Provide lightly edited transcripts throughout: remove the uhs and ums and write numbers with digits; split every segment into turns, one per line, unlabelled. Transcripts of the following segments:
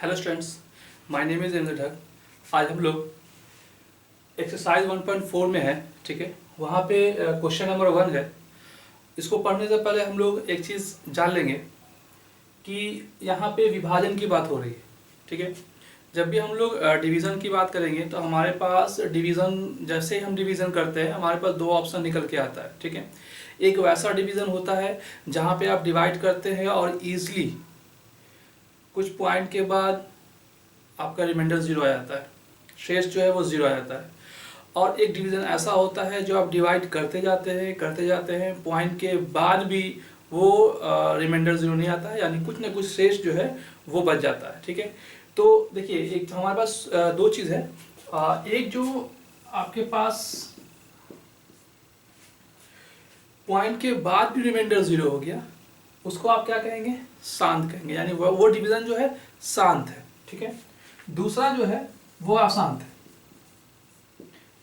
Hello students, my name is Indra ढग। आज हम लोग एक्सरसाइज 1.4 में है, ठीक है। वहाँ पे क्वेश्चन नंबर 1 है। इसको पढ़ने से पहले हम लोग एक चीज़ जान लेंगे कि यहाँ पे विभाजन की बात हो रही है, ठीक है। जब भी हम लोग डिवीज़न की बात करेंगे तो हमारे पास डिवीज़न, जैसे ही हम डिवीज़न करते हैं हमारे पास दो ऑप्शन निकल के आता है, ठीक है। एक वैसा डिवीज़न होता है जहाँ पे आप डिवाइड करते हैं और ईज़िली कुछ पॉइंट के बाद आपका रिमाइंडर 0 आ जाता है, शेष जो है वो 0 आ जाता है। और एक डिवीज़न ऐसा होता है जो आप डिवाइड करते जाते हैं पॉइंट के बाद भी वो रिमाइंडर 0 नहीं आता है, यानी कुछ ना कुछ शेष जो है वो बच जाता है, ठीक है। तो देखिए, एक तो हमारे पास दो चीज़ है। एक जो आपके पास पॉइंट के बाद भी रिमाइंडर 0 हो गया, उसको आप क्या कहेंगे? शांत कहेंगे, यानी वो डिवीज़न जो है शांत है, ठीक है। दूसरा जो है वो अशांत है,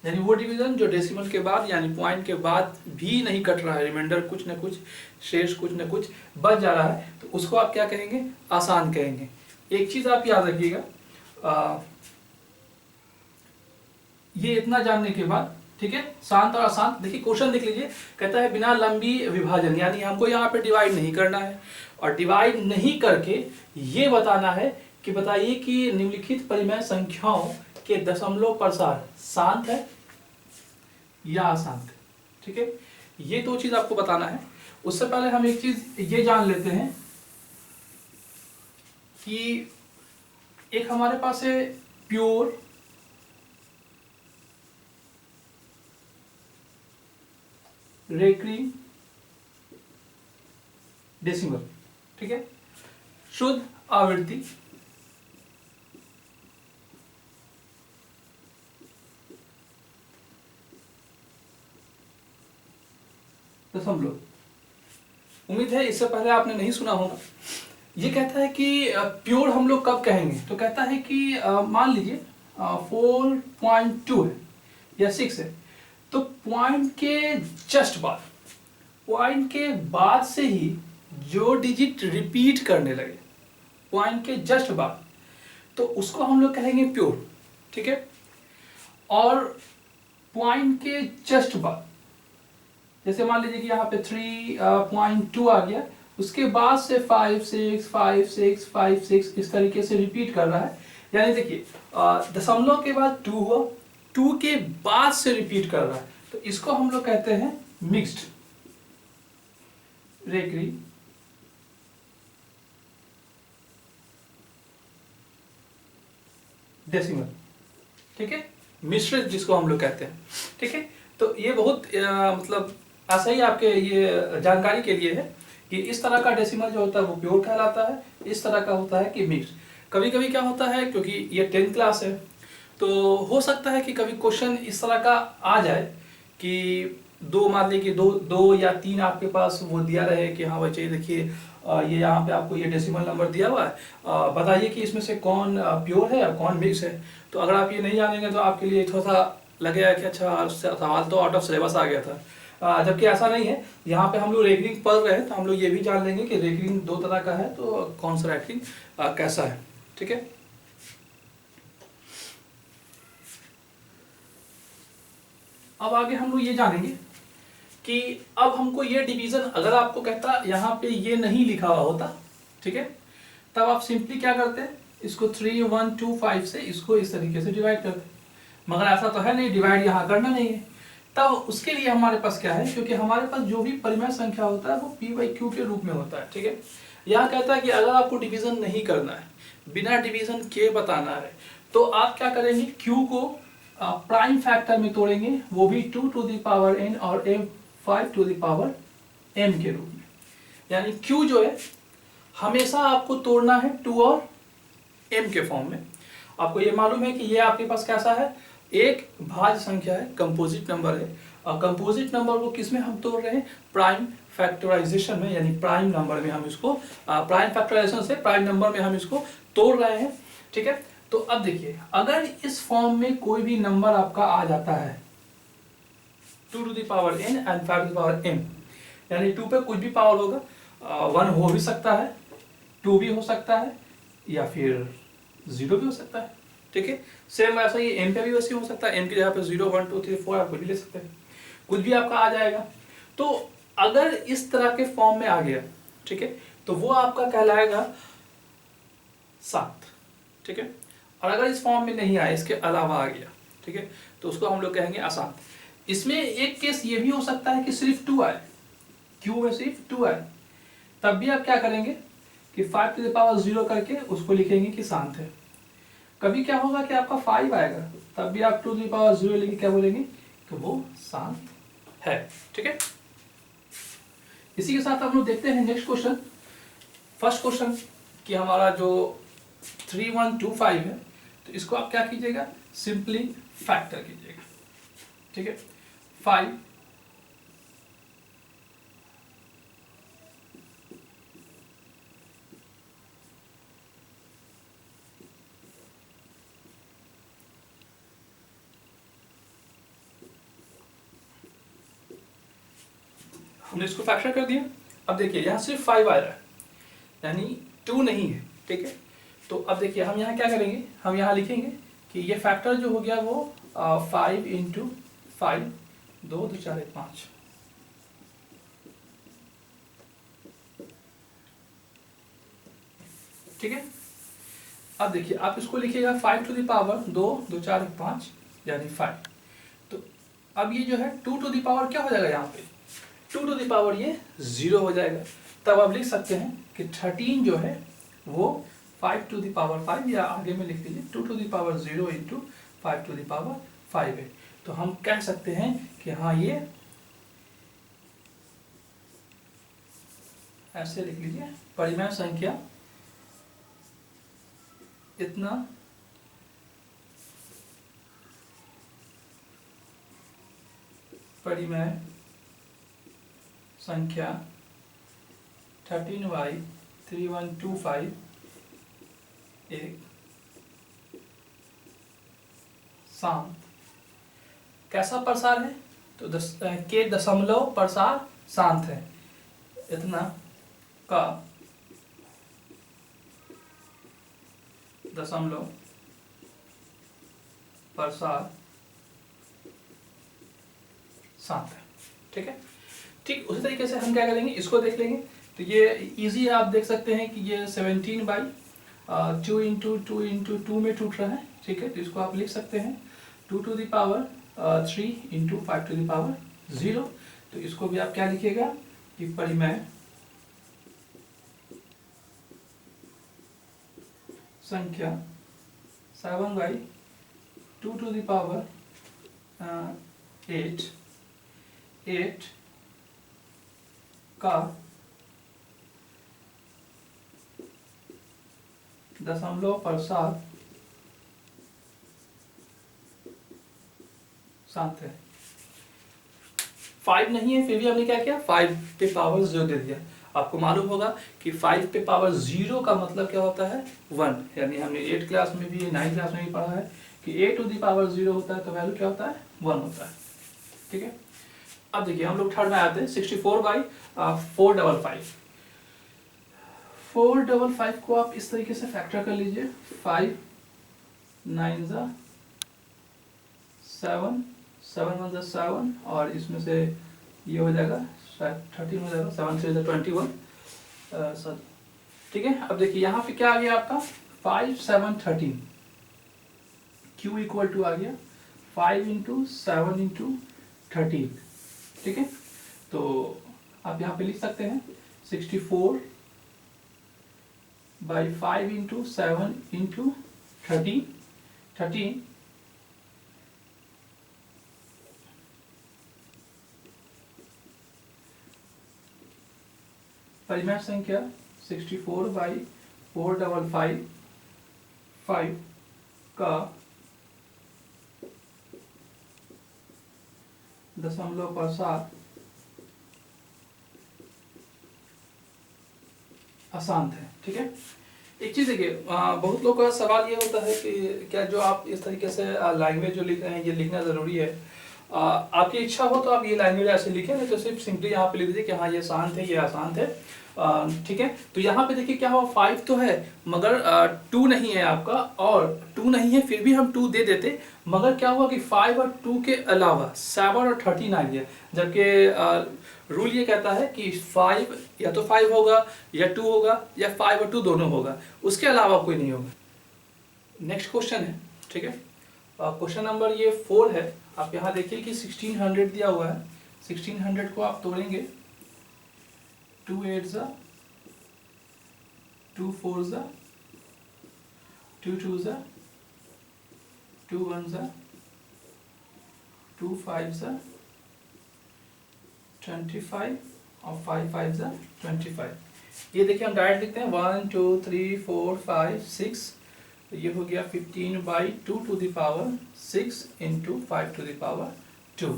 यानी वो डिवीज़न जो डेसिमल के बाद यानी पॉइंट के बाद भी नहीं कट रहा है, रिमाइंडर कुछ न कुछ शेष कुछ न कुछ बच जा रहा है, तो उसको आप क्या कहेंगे? अशांत कहेंगे। एक चीज़ आप याद रखिएगा, ये इतना जानने के बाद, ठीक है, शांत और अशांत। देखिए क्वेश्चन देख लीजिए, कहता है बिना लंबी विभाजन, यानी हमको यहाँ पे डिवाइड नहीं करना है, और डिवाइड नहीं करके ये बताना है कि बताइए कि निम्नलिखित परिमेय संख्याओं के दशमलव प्रसार शांत है या अशांत है, ठीक है। ये दो चीज आपको बताना है। उससे पहले हम एक चीज ये जान लेते हैं कि एक हमारे पास है प्योर रेकरिंग डेसिमल, ठीक है, शुद्ध आवृत्ति दशमलव। उम्मीद है इससे पहले आपने नहीं सुना होगा। ये कहता है कि प्योर हम लोग कब कहेंगे, तो कहता है कि मान लीजिए 4.2 है या 6 है, तो पॉइंट के जस्ट बाद, पॉइंट के बाद से ही जो डिजिट रिपीट करने लगे, पॉइंट के जस्ट बाद, तो उसको हम लोग कहेंगे प्योर, ठीक है। और पॉइंट के जस्ट बाद, जैसे मान लीजिए कि यहाँ पे 3.2 आ गया, उसके बाद से 5 6 5 6 5 6 इस तरीके से रिपीट कर रहा है, यानी देखिए दशमलव के बाद 2 हुआ, 2 के बाद से रिपीट कर रहा है, तो इसको हम लोग कहते हैं मिक्स्ड रेकरिंग डेसिमल, ठीक है, मिश्रित जिसको हम लोग कहते हैं, ठीक है। तो ये बहुत मतलब ऐसा ही आपके ये जानकारी के लिए है कि इस तरह का डेसिमल जो होता है वो प्योर कहलाता है, इस तरह का होता है कि मिक्स। कभी कभी क्या होता है, क्योंकि ये 10th क्लास है, तो हो सकता है कि कभी क्वेश्चन इस तरह का आ जाए कि दो, मान लीजिए कि दो या तीन आपके पास वो दिया रहे कि हाँ बच्चे देखिए ये यहाँ पे आपको ये डेसिमल नंबर दिया हुआ है, बताइए कि इसमें से कौन प्योर है और कौन मिक्स है। तो अगर आप ये नहीं जानेंगे तो आपके लिए थोड़ा सा लगेगा कि अच्छा सवाल तो आउट ऑफ सिलेबस आ गया था, जबकि ऐसा नहीं है। यहाँ पे हम लोग रेकरिंग पढ़ रहे हैं तो हम लोग ये भी जान लेंगे कि रेकरिंग दो तरह का है, तो कौन सा रेकरिंग कैसा है, ठीक है। अब आगे हम लोग ये जानेंगे कि अब हमको ये डिवीजन, अगर आपको कहता यहाँ पे ये नहीं लिखा हुआ होता, ठीक है, तब आप सिंपली क्या करते हैं, इसको 3 1 2 5 से इसको इस तरीके से डिवाइड करते हैं, मगर ऐसा तो है नहीं, डिवाइड यहाँ करना नहीं है। तब उसके लिए हमारे पास क्या है, क्योंकि हमारे पास जो भी परिमेय संख्या होता है वो p/q के रूप में होता है, ठीक है। यहाँ कहता है कि अगर आपको डिवीजन नहीं करना है, बिना डिवीजन के बताना है, तो आप क्या करेंगे, q को प्राइम फैक्टर में तोड़ेंगे, वो भी 2 to the power n और m 5 to the power m के रूप में। यानी q जो है हमेशा आपको तोड़ना है 2 और m के फॉर्म में। आपको ये मालूम है कि ये आपके पास कैसा है, एक भाज्य संख्या है, कंपोजिट नंबर है, और कंपोजिट नंबर को किस में हम तोड़ रहे हैं, प्राइम फैक्टराइजेशन में, यानी प्राइम नंबर में हम इसको प्राइम फैक्टराइजेशन से प्राइम नंबर में हम इसको तोड़ रहे हैं, ठीक है। तो अब देखिए, अगर इस फॉर्म में कोई भी नंबर आपका आ जाता है 2 to the power n and 5 to the power m, यानी 2 पे कुछ भी पावर होगा, 1 हो भी सकता है, 2 भी हो सकता है, या फिर 0 भी हो सकता है, ठीक है। सेम वैसा ही m पे भी वैसे हो सकता है, m की जगह पे 0 1 2 3 4 आप कुछ भी ले सकते हैं, कुछ भी आपका आ जाएगा। तो अगर इस तरह के फॉर्म में आ गया, ठीक है, तो वो आपका कहलाएगा 7, ठीक है। और अगर इस फॉर्म में नहीं आया, इसके अलावा आ गया, ठीक है, तो उसको हम लोग कहेंगे अशांत। इसमें एक केस ये भी हो सकता है कि सिर्फ 2 आए, क्यू में सिर्फ 2 आए, तब भी आप क्या करेंगे कि 5 टू द पावर 0 करके उसको लिखेंगे कि शांत है। कभी क्या होगा कि आपका 5 आएगा, तब भी आप 2 टू द पावर 0 लेके क्या बोलेंगे कि वो शांत है, ठीक है। इसी के साथ हम लोग देखते हैं नेक्स्ट क्वेश्चन। फर्स्ट क्वेश्चन कि हमारा जो 3125 है, तो इसको आप क्या कीजिएगा, सिंपली फैक्टर कीजिएगा, ठीक है। 5 हमने इसको फैक्टर कर दिया। अब देखिए यहाँ सिर्फ 5 आ रहा है, यानी 2 नहीं है, ठीक है। तो अब देखिए हम यहाँ क्या करेंगे, हम यहाँ लिखेंगे कि ये फैक्टर जो हो गया वो 5 इंटू 5, 2 2 4 1 5, ठीक है। अब देखिए आप इसको लिखिएगा 5 टू द पावर 2 2 4 1 5 यानी 5। तो अब ये जो है 2 टू द पावर क्या हो जाएगा, यहाँ पे 2 टू द पावर ये 0 हो जाएगा। तब आप लिख सकते हैं कि 13 जो है वो 5 टू द पावर 5, या आगे में लिख दीजिए 2 to the power 0 into 5 to the power 5 है। तो हम कह सकते हैं कि हाँ ये ऐसे लिख लीजिए, परिमेय संख्या इतना परिमेय संख्या 13y3125 एक शांत कैसा प्रसार है, तो के दशमलव प्रसार शांत है, इतना का दशमलव प्रसार शांत है, ठीक है। ठीक उसी तरीके से हम क्या करेंगे, इसको देख लेंगे। तो ये इजी है, आप देख सकते हैं कि ये 17/2 इंटू 2 इंटू 2 में टूट रहा है, ठीक है। तो इसको आप लिख सकते हैं 2 to the power 3 into 5 to the power 0। तो इसको भी आप क्या लिखिएगा कि परिमेय संख्या 7/2 टू द पावर 8 का दशमलव प्रसार शांत है। 5 नहीं है, फिर भी हमने क्या किया, 5 पे पावर 0 दे दिया। आपको मालूम होगा कि 5 पे पावर 0 का मतलब क्या होता है, 1। यानी हमने 8 क्लास में भी 9 क्लास में भी पढ़ा है कि a टू द पावर 0 होता है तो वैल्यू क्या होता है, 1 होता है, ठीक है। अब देखिए हम लोग थर्ड में आते हैं 64/455। 455 को आप इस तरीके से फैक्टर कर लीजिए, 5 9 7 7 1 7, और इसमें से ये हो जाएगा 13 हो जाएगा, 7 3 21, ठीक है। अब देखिए यहाँ पे क्या आ गया आपका 5 7 13, Q इक्वल टू आ गया 5 इंटू 7 इंटू 13, ठीक है। तो आप यहाँ पे लिख सकते हैं 64/5 इंटू 7 इंटू 13 परिमेय संख्या 64/455 का दशमलव प्रसार अशांत है, ठीक है। एक चीज देखिए, बहुत लोगों का सवाल ये होता है कि क्या जो आप इस तरीके से लैंग्वेज जो लिख रहे हैं ये लिखना ज़रूरी है। आपकी इच्छा हो तो आप ये लैंग्वेज ऐसे लिखें, नहीं तो सिर्फ सिंपली यहाँ पे लिख दीजिए कि हाँ ये शांत है, ये अशांत है। ठीक है, तो यहाँ पे देखिए क्या हुआ, 5 तो है मगर 2 नहीं है आपका, और 2 नहीं है फिर भी हम 2 दे देते, मगर क्या हुआ कि 5 और 2 के अलावा 7 और 13 आ गया, जबकि रूल ये कहता है कि 5 या तो 5 होगा या 2 होगा या 5 और 2 दोनों होगा, उसके अलावा कोई नहीं होगा। नेक्स्ट क्वेश्चन है, ठीक है, क्वेश्चन नंबर ये 4 है। आप यहाँ देखिए कि 1600 दिया हुआ है, 1600 को आप तोड़ेंगे, 2 8 जा 2 4 जा 2 2 जा 2 1 जा 2 5 जा 25 और 5 5 जा 25। ये देखिए हम डायरेक्ट लिखते हैं 1 2 3 4 5 6, तो ये हो गया 15/2 to the power 6 into 5 to the power 2।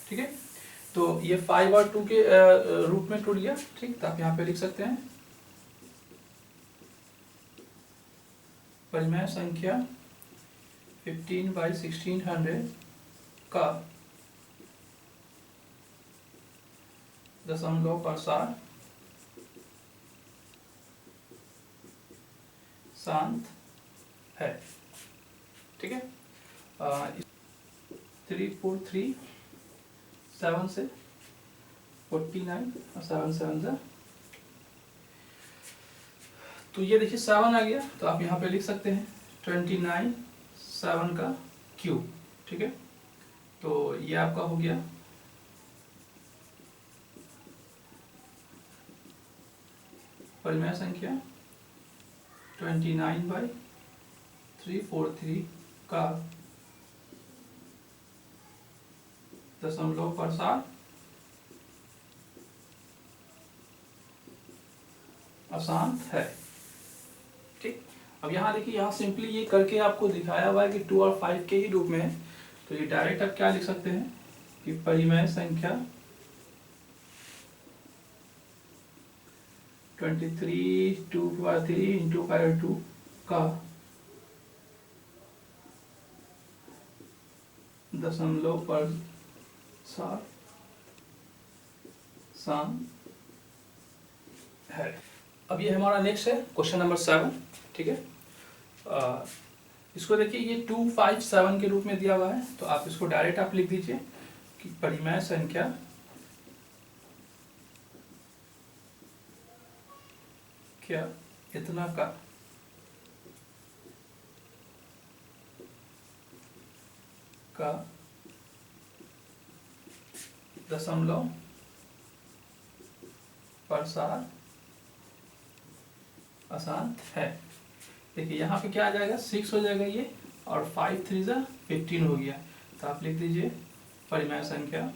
ठीक है, तो ये 5 और 2 के रूप में टूट गया। ठीक, तो आप यहाँ पे लिख सकते हैं परिमेय संख्या 15/1600 का दशमलव प्रसार शांत है। ठीक है, 3 4 3 7 से 49 और 7 7 जा, तो ये देखिए 7 आ गया, तो आप यहाँ पे लिख सकते हैं 29 7 का क्यूब। ठीक है, तो ये आपका हो गया परिमेय संख्या 29/343 का दशमलव प्रसार अशांत है। ठीक, अब यहाँ देखिए, यहाँ सिंपली ये करके आपको दिखाया हुआ है कि 2 और 5 के ही रूप में है, तो ये डायरेक्ट आप क्या लिख सकते हैं कि परिमेय संख्या 23 2 3 इंटू 5 2 का दशमलव प्रसार शांत है। अब ये हमारा नेक्स्ट है क्वेश्चन नंबर 7। ठीक है, इसको देखिए ये 2 5 7 के रूप में दिया हुआ है, तो आप इसको डायरेक्ट आप लिख दीजिए कि परिमेय संख्या क्या इतना का दशमलव प्रसार अशांत है। देखिए यहाँ पे क्या आ जाएगा, 6 हो जाएगा ये, और 5 3 जा 15 हो गया, तो आप लिख दीजिए परिमेय संख्या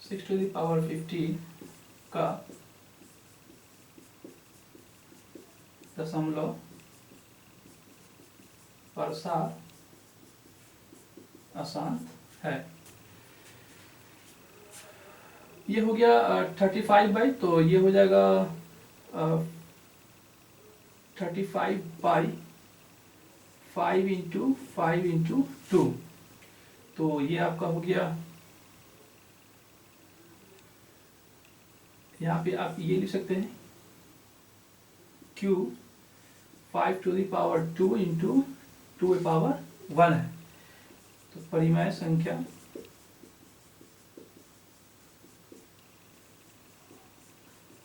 6 टू द पावर 15 का दशमलव प्रसार अशांत है। ये हो गया 35 तो ये हो जाएगा 35/5 इंटू 5 इंटू 2, तो ये आपका हो गया, यहाँ पे आप ये लिख सकते हैं Q 5 to the power 2 into 2 power 1 है, तो परिमेय संख्या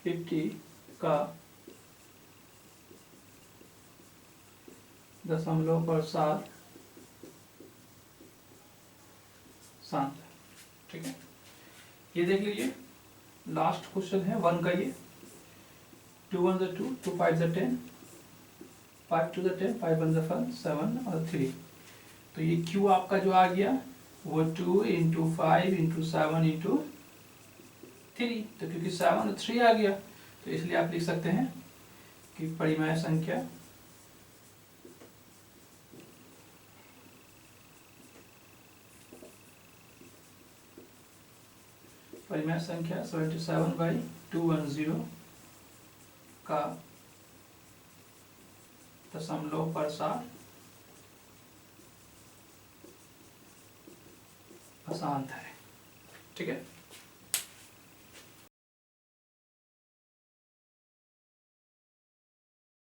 50 का दशमलव प्रसार शांत। ठीक है, ये देख लीजिए लास्ट क्वेश्चन है 1 का, ये 2 1 2 2 5 10 5 2 10 5 1 5 7 और 3, तो ये Q आपका जो आ गया वो 2 इंटू 5 इंटू 7 इंटू 3, तो क्योंकि 7 और 3 आ गया, तो इसलिए आप लिख सकते हैं कि परिमेय संख्या परिमेय संख्या 77/210 का दशमलव प्रसार अशांत है। ठीक है।